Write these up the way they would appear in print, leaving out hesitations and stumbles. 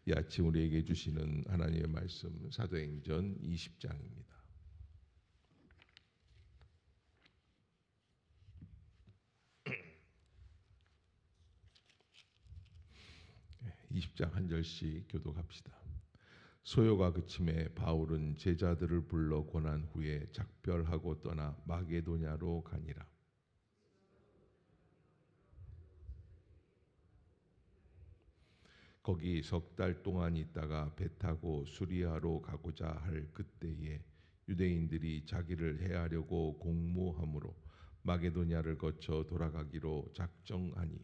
이 아침 우리에게 주시는 하나님의 말씀 사도행전 20장입니다. 20장 한 절씩 교독합시다. 소요가 그침에 바울은 제자들을 불러 권한 후에 작별하고 떠나 마게도냐로 가니라. 거기 석 달 동안 있다가 배 타고 수리아로 가고자 할 그때에 유대인들이 자기를 해하려고 공모함으로 마게도냐를 거쳐 돌아가기로 작정하니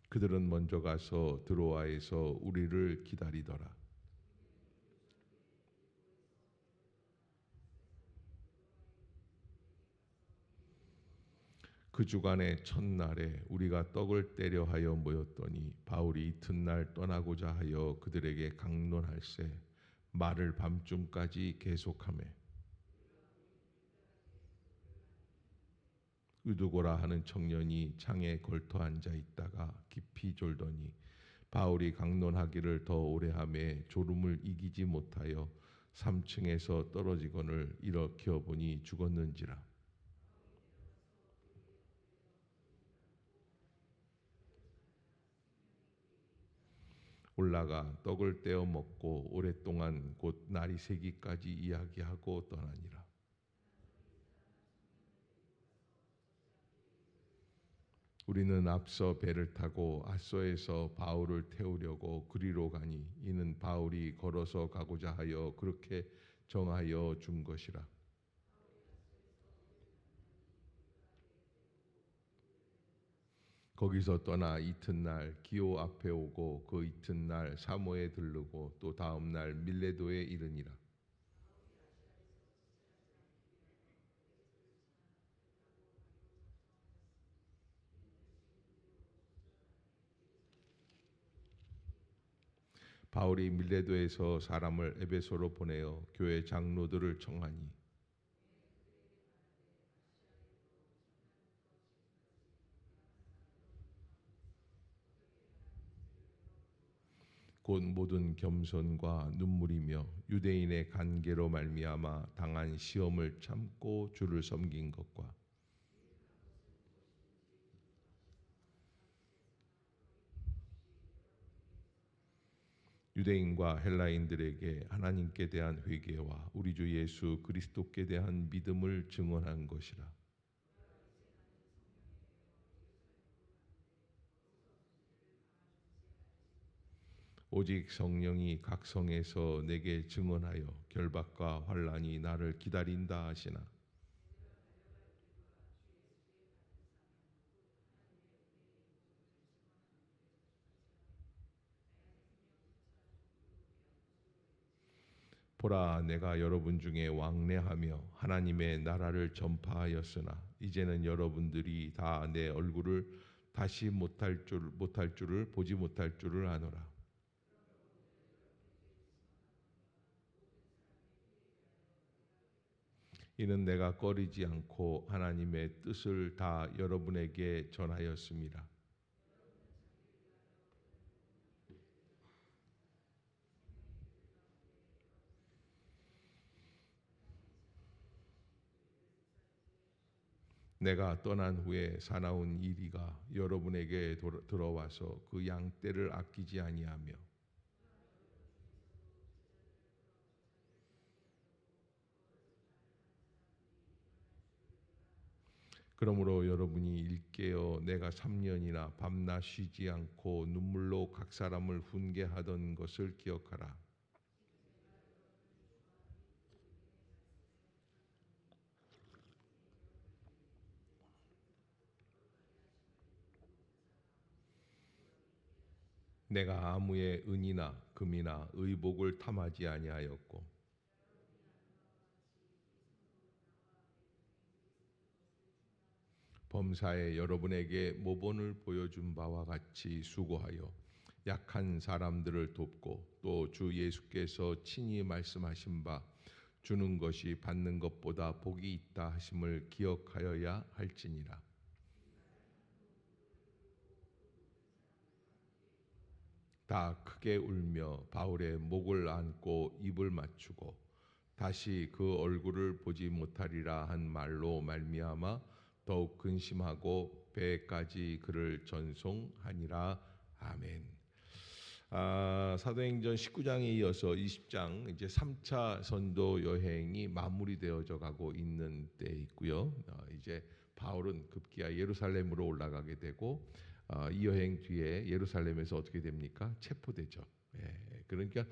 그들은 먼저 가서 드로아에서 우리를 기다리더라. 그 주간의 첫날에 우리가 떡을 떼려 하여 모였더니 바울이 이튿날 떠나고자 하여 그들에게 강론할세 말을 밤중까지 계속하며 유두고라 하는 청년이 창에 걸터 앉아 있다가 깊이 졸더니 바울이 강론하기를 더 오래 하매 졸음을 이기지 못하여 3층에서 떨어지거늘 일으켜 보니 죽었는지라. 올라가 떡을 떼어 먹고 오랫동안 곧 날이 새기까지 이야기하고 떠나니라. 우리는 앞서 배를 타고 아소에서 바울을 태우려고 그리로 가니 이는 바울이 걸어서 가고자 하여 그렇게 정하여 준 것이라. 거기서 떠나 이튿날 기오 앞에 오고 그 이튿날 사모에 들르고 또 다음날 밀레도에 이르니라. 바울이 밀레도에서 사람을 에베소로 보내어 교회 장로들을 청하니 곧 모든 겸손과 눈물이며 유대인의 관계로 말미암아 당한 시험을 참고 주를 섬긴 것과 유대인과 헬라인들에게 하나님께 대한 회개와 우리 주 예수 그리스도께 대한 믿음을 증언한 것이라. 오직 성령이 각 성에서 내게 증언하여 결박과 환난이 나를 기다린다 하시나 보라 내가 여러분 중에 왕래하며 하나님의 나라를 전파하였으나 이제는 여러분들이 다 내 얼굴을 다시 못할 줄을 보지 못할 줄을 아노라. 이는 내가 꺼리지 않고 하나님의 뜻을 다 여러분에게 전하였습니다. 내가 떠난 후에 사나운 이리가 여러분에게 들어와서 그 양떼를 아끼지 아니하며 그러므로 여러분이 일깨어 내가 3년이나 밤낮 쉬지 않고 눈물로 각 사람을 훈계하던 것을 기억하라. 내가 아무의 은이나 금이나 의복을 탐하지 아니하였고 범사에 여러분에게 모본을 보여준 바와 같이 수고하여 약한 사람들을 돕고 또 주 예수께서 친히 말씀하신 바 주는 것이 받는 것보다 복이 있다 하심을 기억하여야 할지니라. 다 크게 울며 바울의 목을 안고 입을 맞추고 다시 그 얼굴을 보지 못하리라 한 말로 말미암아 더욱 근심하고 배까지 그를 전송하니라. 아멘. 사도행전 19장에 이어서 20장 이제 3차 선도 여행이 마무리되어져 가고 있는 때 있고요. 이제 바울은 급기야 예루살렘으로 올라가게 되고 이 여행 뒤에 예루살렘에서 어떻게 됩니까? 체포되죠. 그러니까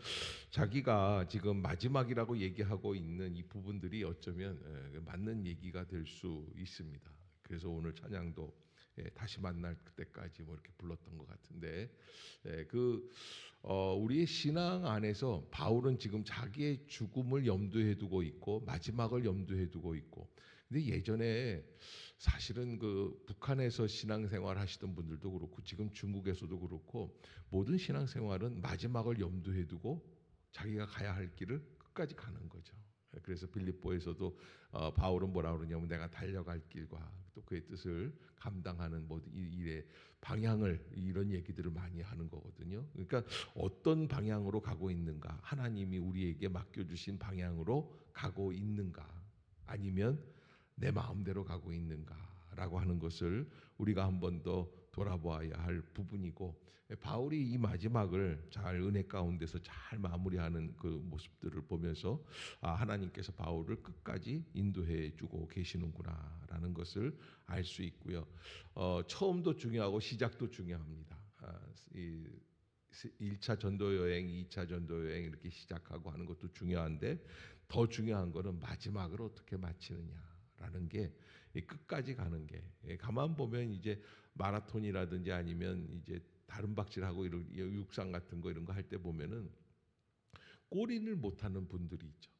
자기가 지금 마지막이라고 얘기하고 있는 이 부분들이 어쩌면 맞는 얘기가 될 수 있습니다. 그래서 오늘 찬양도 다시 만날 때까지 뭐 이렇게 불렀던 것 같은데 우리의 신앙 안에서 바울은 지금 자기의 죽음을 염두에 두고 있고 마지막을 염두에 두고 있고 근데 예전에 사실은 그 북한에서 신앙생활 하시던 분들도 그렇고 지금 중국에서도 그렇고 모든 신앙생활은 마지막을 염두에 두고 자기가 가야 할 길을 끝까지 가는 거죠. 그래서 빌립보에서도 바울은 뭐라 그러냐면 내가 달려갈 길과 또 그의 뜻을 감당하는 모든 일의 방향을 이런 얘기들을 많이 하는 거거든요. 그러니까 어떤 방향으로 가고 있는가, 하나님이 우리에게 맡겨주신 방향으로 가고 있는가, 아니면 내 마음대로 가고 있는가라고 하는 것을 우리가 한 번 더 돌아보아야 할 부분이고 바울이 이 마지막을 잘 은혜 가운데서 잘 마무리하는 그 모습들을 보면서 하나님께서 바울을 끝까지 인도해 주고 계시는구나라는 것을 알 수 있고요. 처음도 중요하고 시작도 중요합니다. 이 1차 전도 여행, 2차 전도 여행 이렇게 시작하고 하는 것도 중요한데 더 중요한 거는 마지막을 어떻게 마치느냐라는 게 끝까지 가는 게 가만 보면 이제 마라톤이라든지 아니면 이제 다른 박질하고 이런 육상 같은 거 이런 거 할 때 보면은 골인을 못하는 분들이 있죠.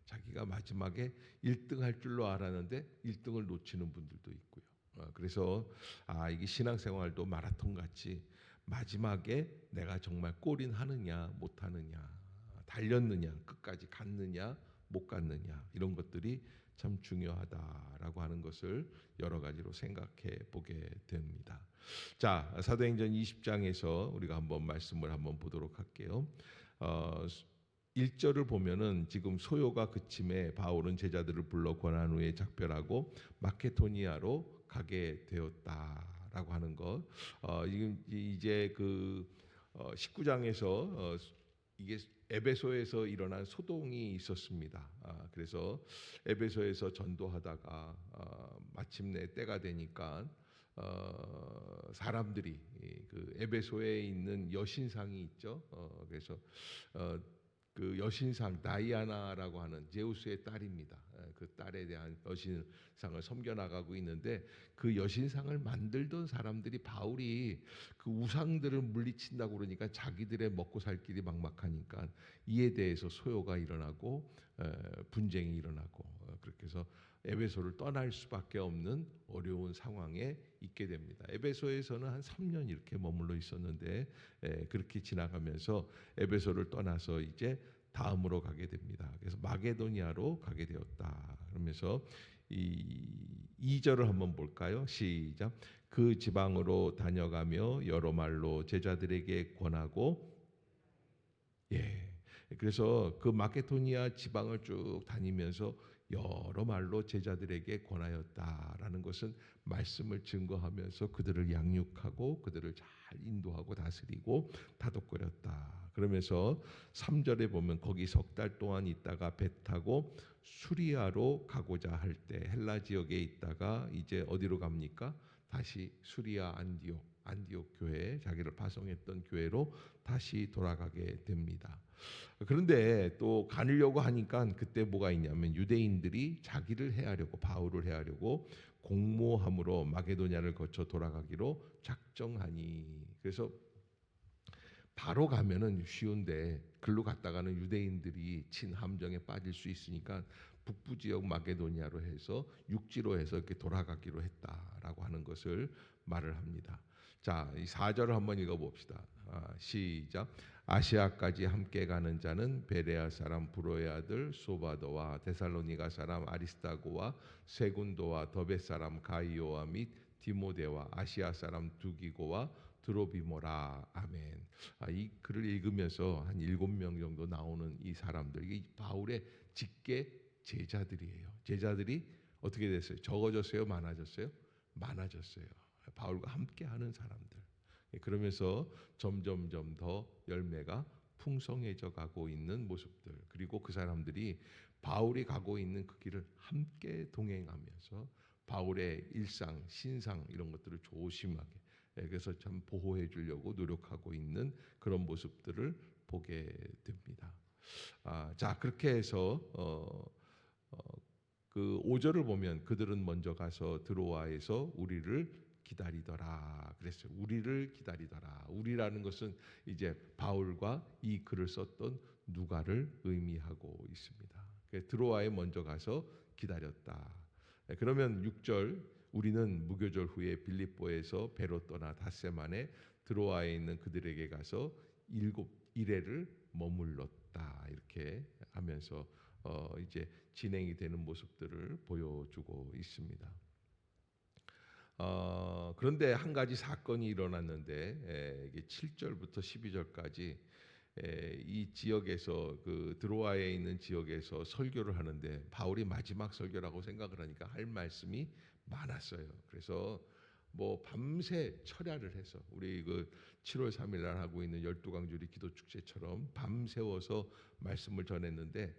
자기가 마지막에 1등 할 줄로 알았는데 1등을 놓치는 분들도 있고요. 그래서 이게 신앙생활도 마라톤 같이 마지막에 내가 정말 골인 하느냐 못하느냐 달렸느냐 끝까지 갔느냐 못 갔느냐 이런 것들이 참 중요하다라고 하는 것을 여러 가지로 생각해 보게 됩니다. 자, 사도행전 20장에서 우리가 한번 말씀을 한번 보도록 할게요. 1절을 보면은 지금 소요가 그침에 바울은 제자들을 불러 권한 후에 작별하고 마케도니아로 가게 되었다라고 하는 것. 이제 그 19장에서 이게 에베소에서 일어난 소동이 있었습니다. 그래서 에베소에서 전도하다가 마침내 때가 되니까 사람들이 그 에베소에 있는 여신상이 있죠. 그래서 그 여신상 다이아나라고 하는 제우스의 딸입니다. 그 딸에 대한 여신상을 섬겨 나가고 있는데 그 여신상을 만들던 사람들이 바울이 그 우상들을 물리친다고 그러니까 자기들의 먹고 살 길이 막막하니까 이에 대해서 소요가 일어나고 분쟁이 일어나고 그렇게 해서 에베소를 떠날 수밖에 없는 어려운 상황에 있게 됩니다. 에베소에서는 한 3년 이렇게 머물러 있었는데 그렇게 지나가면서 에베소를 떠나서 이제 다음으로 가게 됩니다. 그래서 마게도니아로 가게 되었다. 그러면서 이 2절을 한번 볼까요? 시작. 그 지방으로 다녀가며 여러 말로 제자들에게 권하고 그래서 그 마케도니아 지방을 쭉 다니면서 여러 말로 제자들에게 권하였다라는 것은 말씀을 증거하면서 그들을 양육하고 그들을 잘 인도하고 다스리고 다독거렸다. 그러면서 3절에 보면 거기 석 달 동안 있다가 배 타고 수리아로 가고자 할 때 헬라 지역에 있다가 이제 어디로 갑니까? 다시 수리아 안디옥 교회 자기를 파송했던 교회로 다시 돌아가게 됩니다. 그런데 또 가려고 하니까 그때 뭐가 있냐면 유대인들이 자기를 해하려고 바울을 해하려고 공모함으로 마게도냐를 거쳐 돌아가기로 작정하니 그래서 바로 가면은 쉬운데 글로 갔다가는 유대인들이 친 함정에 빠질 수 있으니까 북부 지역 마게도니아로 해서 육지로 해서 이렇게 돌아가기로 했다라고 하는 것을 말을 합니다. 자, 이 4절을 한번 읽어봅시다. 시작. 아시아까지 함께 가는 자는 베레아 사람 브로의 아들 소바도와 데살로니가 사람 아리스타고와 세군도와 더베 사람 가이오와 및 디모데와 아시아 사람 두기고와 드로비모라. 아멘. 이 글을 읽으면서 한 7명 정도 나오는 이 사람들, 이 바울의 직계 제자들이에요. 제자들이 어떻게 됐어요? 적어졌어요? 많아졌어요? 많아졌어요. 바울과 함께하는 사람들. 그러면서 점점점 더 열매가 풍성해져 가고 있는 모습들, 그리고 그 사람들이 바울이 가고 있는 그 길을 함께 동행하면서 바울의 일상, 신상 이런 것들을 조심하게, 그래서 참 보호해 주려고 노력하고 있는 그런 모습들을 보게 됩니다. 자, 그렇게 해서 그 5절을 보면 그들은 먼저 가서 드로아에서 우리를 기다리더라 그랬어요. 우리를 기다리더라. 우리라는 것은 이제 바울과 이 글을 썼던 누가를 의미하고 있습니다. 드로아에 먼저 가서 기다렸다. 그러면 6절, 우리는 무교절 후에 빌립보에서 배로 떠나 닷새 만에 드로아에 있는 그들에게 가서 7일을 머물렀다. 이렇게 하면서 이제 진행이 되는 모습들을 보여주고 있습니다. 그런데 한 가지 사건이 일어났는데, 이게 7절부터 12절까지 이 지역에서, 그 드로아에 있는 지역에서 설교를 하는데 바울이 마지막 설교라고 생각을 하니까 할 말씀이 많았어요. 그래서 뭐 밤새 철야를 해서, 우리 그 7월 3일 날 하고 있는 12강주리 기도 축제처럼 밤새워서 말씀을 전했는데,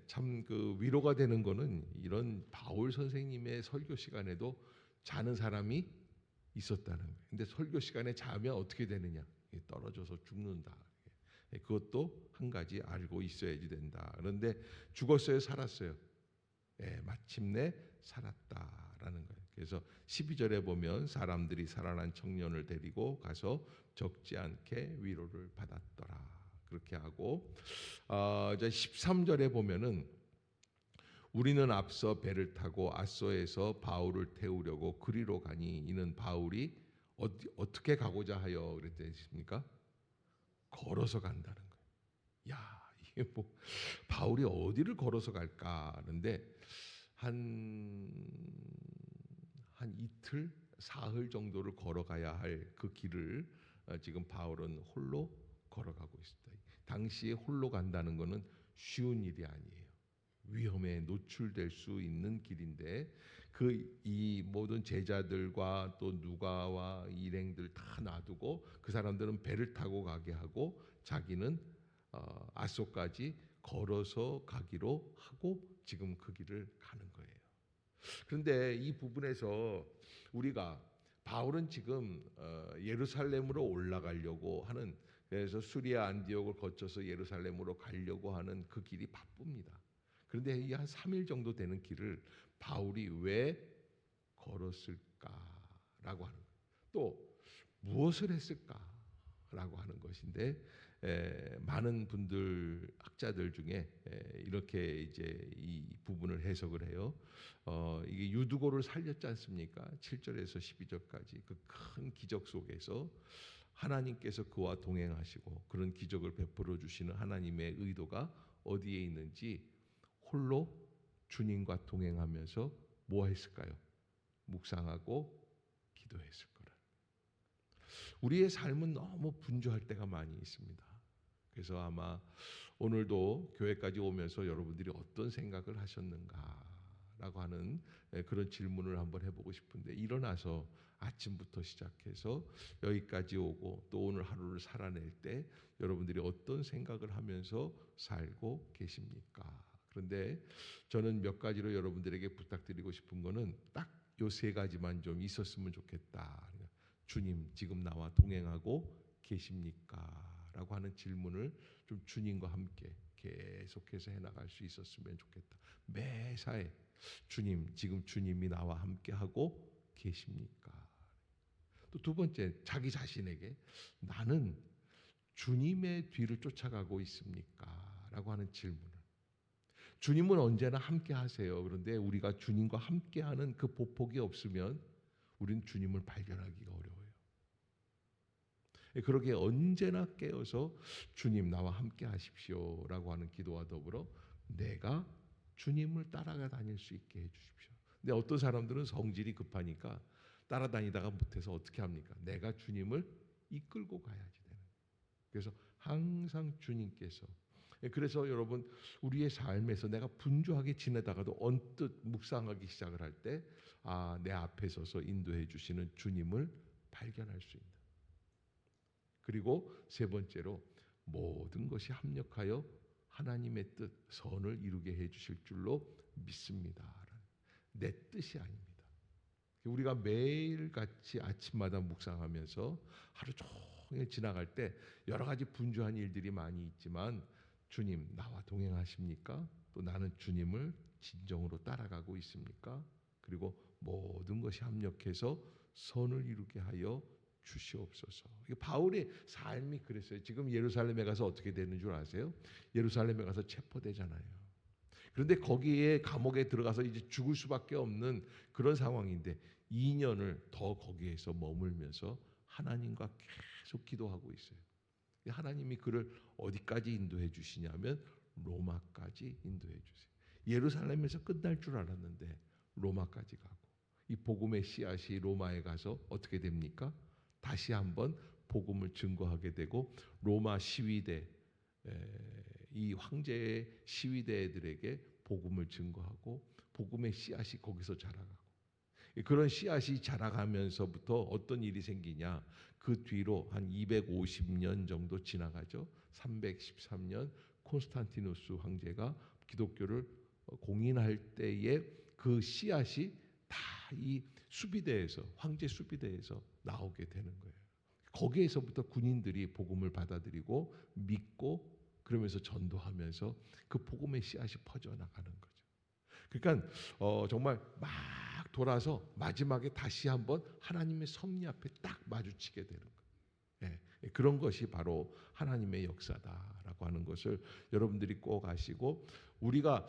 참 그 위로가 되는 거는 이런 바울 선생님의 설교 시간에도 자는 사람이 있었다는 거예요. 근데 설교 시간에 자면 어떻게 되느냐? 떨어져서 죽는다. 그것도 한 가지 알고 있어야지 된다. 그런데 죽었어요, 살았어요? 마침내 살았다라는 거예요. 그래서 12절에 보면 사람들이 살아난 청년을 데리고 가서 적지 않게 위로를 받았더라. 그렇게 하고, 이제 13절에 보면은 우리는 앞서 배를 타고 아소에서 바울을 태우려고 그리로 가니 이는 바울이 어떻게 가고자 하여 그랬습니까? 걸어서 간다는 거예요. 야, 이게 뭐 바울이 어디를 걸어서 갈까 하는데 한 이틀, 사흘 정도를 걸어가야 할 그 길을 지금 바울은 홀로 걸어가고 있습니다. 당시에 홀로 간다는 것은 쉬운 일이 아니에요. 위험에 노출될 수 있는 길인데, 그 이 모든 제자들과 또 누가와 일행들 다 놔두고 그 사람들은 배를 타고 가게 하고 자기는 아소까지 걸어서 가기로 하고 지금 그 길을 가는 거예요. 그런데 이 부분에서 우리가 바울은 지금 예루살렘으로 올라가려고 하는, 그래서 수리아 안디옥을 거쳐서 예루살렘으로 가려고 하는 그 길이 바쁩니다. 그런데 이 한 3일 정도 되는 길을 바울이 왜 걸었을까라고 하는 거예요. 또 무엇을 했을까라고 하는 것인데, 많은 분들, 학자들 중에 이렇게 이제 이 부분을 해석을 해요. 이게 유두고를 살렸지 않습니까? 7절에서 12절까지 그 큰 기적 속에서 하나님께서 그와 동행하시고 그런 기적을 베풀어 주시는 하나님의 의도가 어디에 있는지 홀로 주님과 동행하면서 뭐 했을까요? 묵상하고 기도했을 거라. 우리의 삶은 너무 분주할 때가 많이 있습니다. 그래서 아마 오늘도 교회까지 오면서 여러분들이 어떤 생각을 하셨는가라고 하는 그런 질문을 한번 해보고 싶은데, 일어나서 아침부터 시작해서 여기까지 오고 또 오늘 하루를 살아낼 때 여러분들이 어떤 생각을 하면서 살고 계십니까? 그런데 저는 몇 가지로 여러분들에게 부탁드리고 싶은 거는 딱 요 3가지만 좀 있었으면 좋겠다. 주님 지금 나와 동행하고 계십니까? 라고 하는 질문을 좀 주님과 함께 계속해서 해나갈 수 있었으면 좋겠다. 매사에 주님, 지금 주님이 나와 함께하고 계십니까? 또 2번째, 자기 자신에게 나는 주님의 뒤를 쫓아가고 있습니까? 라고 하는 질문을. 주님은 언제나 함께 하세요. 그런데 우리가 주님과 함께하는 그 보폭이 없으면 우리는 주님을 발견하기가 어려워요. 그러기에 언제나 깨어서 주님 나와 함께 하십시오라고 하는 기도와 더불어 내가 주님을 따라가 다닐 수 있게 해주십시오. 근데 어떤 사람들은 성질이 급하니까 따라다니다가 못해서 어떻게 합니까? 내가 주님을 이끌고 가야지 되는. 그래서 항상 주님께서, 그래서 여러분 우리의 삶에서 내가 분주하게 지내다가도 언뜻 묵상하기 시작을 할 때 내 앞에 서서 인도해 주시는 주님을 발견할 수 있는. 그리고 세 번째로 모든 것이 합력하여 하나님의 뜻 선을 이루게 해 주실 줄로 믿습니다. 내 뜻이 아닙니다. 우리가 매일같이 아침마다 묵상하면서 하루 종일 지나갈 때 여러 가지 분주한 일들이 많이 있지만 주님 나와 동행하십니까? 또 나는 주님을 진정으로 따라가고 있습니까? 그리고 모든 것이 합력해서 선을 이루게 하여 주시옵소서. 바울의 삶이 그랬어요. 지금 예루살렘에 가서 어떻게 되는 줄 아세요? 예루살렘에 가서 체포되잖아요. 그런데 거기에 감옥에 들어가서 이제 죽을 수밖에 없는 그런 상황인데 2년을 더 거기에서 머물면서 하나님과 계속 기도하고 있어요. 하나님이 그를 어디까지 인도해 주시냐면 로마까지 인도해 주세요. 예루살렘에서 끝날 줄 알았는데 로마까지 가고, 이 복음의 씨앗이 로마에 가서 어떻게 됩니까? 다시 한번 복음을 증거하게 되고 로마 시위대, 이 황제의 시위대들에게 복음을 증거하고 복음의 씨앗이 거기서 자라가고, 그런 씨앗이 자라가면서부터 어떤 일이 생기냐? 그 뒤로 한 250년 정도 지나가죠. 313년 콘스탄티누스 황제가 기독교를 공인할 때에 그 씨앗이 다 이 수비대에서, 황제 수비대에서 나오게 되는 거예요. 거기에서부터 군인들이 복음을 받아들이고 믿고 그러면서 전도하면서 그 복음의 씨앗이 퍼져나가는 거죠. 그러니까 정말 막 돌아서 마지막에 다시 한번 하나님의 섭리 앞에 딱 마주치게 되는 거예요. 그런 것이 바로 하나님의 역사다라고 하는 것을 여러분들이 꼭 아시고, 우리가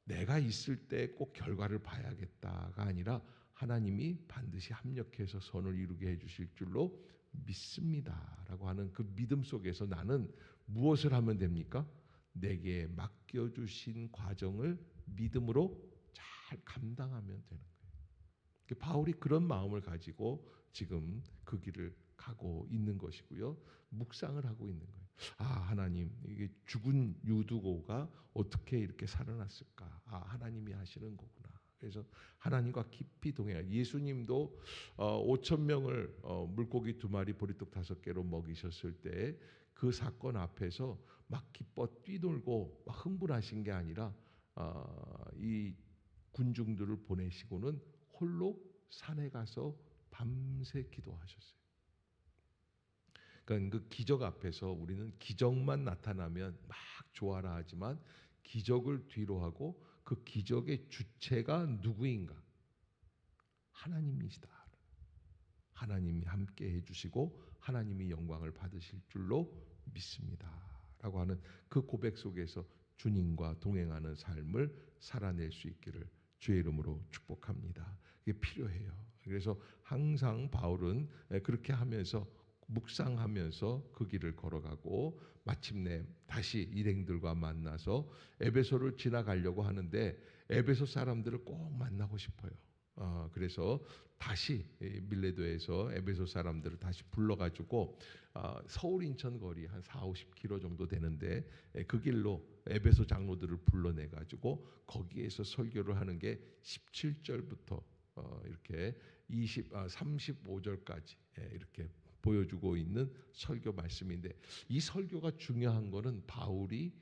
내가 있을 때 꼭 결과를 봐야겠다가 아니라 하나님이 반드시 합력해서 선을 이루게 해주실 줄로 믿습니다라고 하는 그 믿음 속에서 나는 무엇을 하면 됩니까? 내게 맡겨주신 과정을 믿음으로 잘 감당하면 되는 거예요. 바울이 그런 마음을 가지고 지금 그 길을 가고 있는 것이고요. 묵상을 하고 있는 거예요. 하나님, 이게 죽은 유두고가 어떻게 이렇게 살아났을까? 하나님이 하시는 거구나. 그래서 하나님과 깊이 동행해. 예수님도 5천 명을 물고기 2마리 보리떡 5개로 먹이셨을 때 그 사건 앞에서 막 기뻐 뛰놀고 막 흥분하신 게 아니라 이 군중들을 보내시고는 홀로 산에 가서 밤새 기도하셨어요. 그러니까 그 기적 앞에서 우리는 기적만 나타나면 막 좋아라 하지만 기적을 뒤로 하고 그 기적의 주체가 누구인가? 하나님이시다. 하나님이 함께 해주시고 하나님이 영광을 받으실 줄로 믿습니다 라고 하는 그 고백 속에서 주님과 동행하는 삶을 살아낼 수 있기를 주의 이름으로 축복합니다. 이게 필요해요. 그래서 항상 바울은 그렇게 하면서 묵상하면서 그 길을 걸어가고 마침내 다시 일행들과 만나서 에베소를 지나가려고 하는데 에베소 사람들을 꼭 만나고 싶어요. 그래서 다시 밀레도에서 에베소 사람들을 다시 불러가지고 서울 인천 거리 한 40-50km 정도 되는데 그 길로 에베소 장로들을 불러내가지고 거기에서 설교를 하는 게 17절부터 이렇게 35절까지 이렇게 보여주고 있는 설교 말씀인데, 이 설교가 중요한 거는 바울이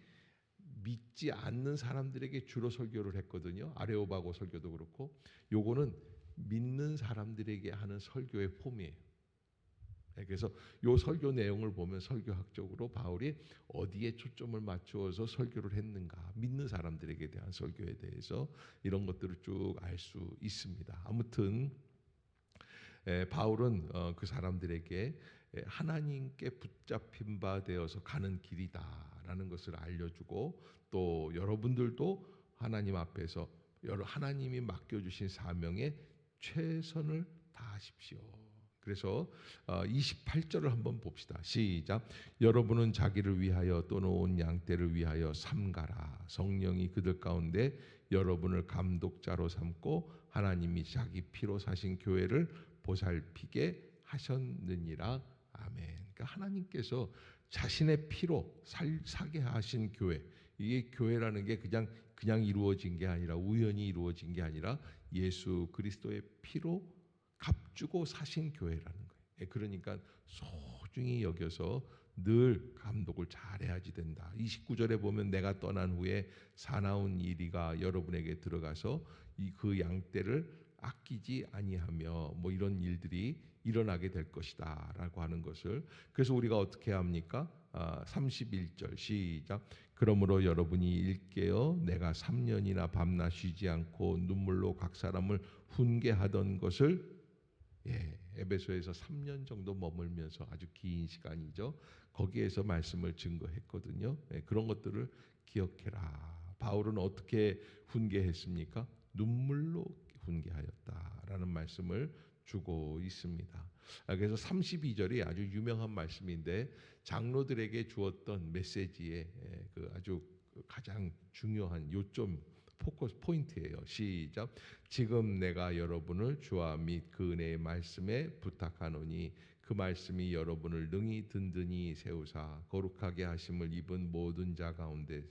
믿지 않는 사람들에게 주로 설교를 했거든요. 아레오바고 설교도 그렇고, 요거는 믿는 사람들에게 하는 설교의 폼이에요. 그래서 요 설교 내용을 보면 설교학적으로 바울이 어디에 초점을 맞추어서 설교를 했는가, 믿는 사람들에게 대한 설교에 대해서 이런 것들을 쭉 알 수 있습니다. 아무튼 바울은 그 사람들에게 하나님께 붙잡힌 바 되어서 가는 길이다라는 것을 알려주고, 또 여러분들도 하나님 앞에서 하나님이 맡겨주신 사명에 최선을 다하십시오. 그래서 28절을 한번 봅시다. 시작. 여러분은 자기를 위하여 또는 온 양떼를 위하여 삼가라. 성령이 그들 가운데 여러분을 감독자로 삼고 하나님이 자기 피로 사신 교회를 보살피게 하셨느니라. 아멘. 그러니까 하나님께서 자신의 피로 사게 하신 교회, 이게 교회라는 게 그냥 이루어진 게 아니라 우연히 이루어진 게 아니라 예수 그리스도의 피로 값주고 사신 교회라는 거예요. 그러니까 소중히 여겨서 늘 감독을 잘해야지 된다. 29절에 보면 내가 떠난 후에 사나운 이리가 여러분에게 들어가서 그 양떼를 아끼지 아니하며 뭐 이런 일들이 일어나게 될 것이다라고 하는 것을, 그래서 우리가 어떻게 합니까? 31절 시작. 그러므로 여러분이 일깨어 내가 3년이나 밤낮 쉬지 않고 눈물로 각 사람을 훈계하던 것을, 에베소에서 3년 정도 머물면서 아주 긴 시간이죠. 거기에서 말씀을 증거했거든요. 그런 것들을 기억해라. 바울은 어떻게 훈계했습니까? 눈물로 훈계하였다라는 말씀을 주고 있습니다. 그래서 32절이 아주 유명한 말씀인데 장로들에게 주었던 메시지의 그 아주 가장 중요한 요점 포커스 포인트예요. 시작. 지금 내가 여러분을 주와 및 그 은혜의 말씀에 부탁하노니 그 말씀이 여러분을 능히 든든히 세우사 거룩하게 하심을 입은 모든 자 가운데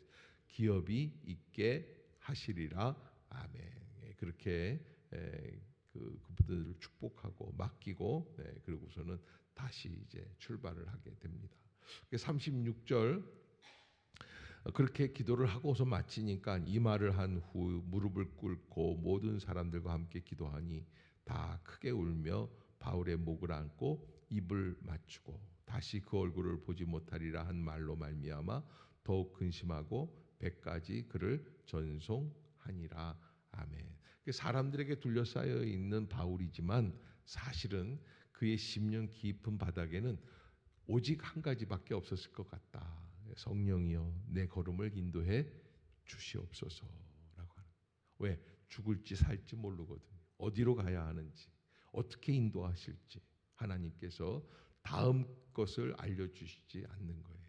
기업이 있게 하시리라. 아멘. 그렇게 그분들을 축복하고 맡기고, 그리고서는 다시 이제 출발을 하게 됩니다. 36절 그렇게 기도를 하고서 마치니까 이 말을 한 후 무릎을 꿇고 모든 사람들과 함께 기도하니 다 크게 울며 바울의 목을 안고 입을 맞추고 다시 그 얼굴을 보지 못하리라 한 말로 말미암아 더욱 근심하고 100가지 그를 전송하니라. 아멘. 사람들에게 둘러싸여 있는 바울이지만 사실은 그의 심령 깊은 바닥에는 오직 한 가지밖에 없었을 것 같다. 성령이여 내 걸음을 인도해 주시옵소서라고 하는. 왜? 죽을지 살지 모르거든요. 어디로 가야 하는지, 어떻게 인도하실지 하나님께서 다음 것을 알려주시지 않는 거예요.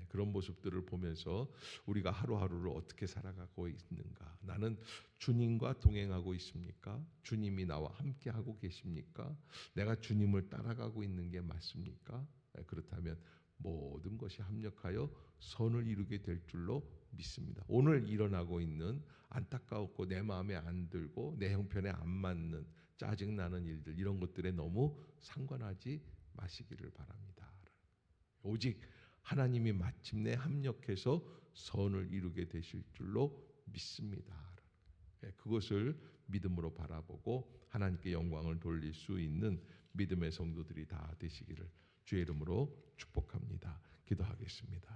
그런 모습들을 보면서 우리가 하루하루를 어떻게 살아가고 있는가? 나는 주님과 동행하고 있습니까? 주님이 나와 함께 하고 계십니까? 내가 주님을 따라가고 있는 게 맞습니까? 그렇다면 모든 것이 합력하여 선을 이루게 될 줄로 믿습니다. 오늘 일어나고 있는 안타까웠고 내 마음에 안 들고 내 형편에 안 맞는 짜증나는 일들, 이런 것들에 너무 상관하지 마시기를 바랍니다. 오직 하나님이 마침내 합력해서 선을 이루게 되실 줄로 믿습니다. 그것을 믿음으로 바라보고 하나님께 영광을 돌릴 수 있는 믿음의 성도들이 다 되시기를 주의 이름으로 축복합니다. 기도하겠습니다.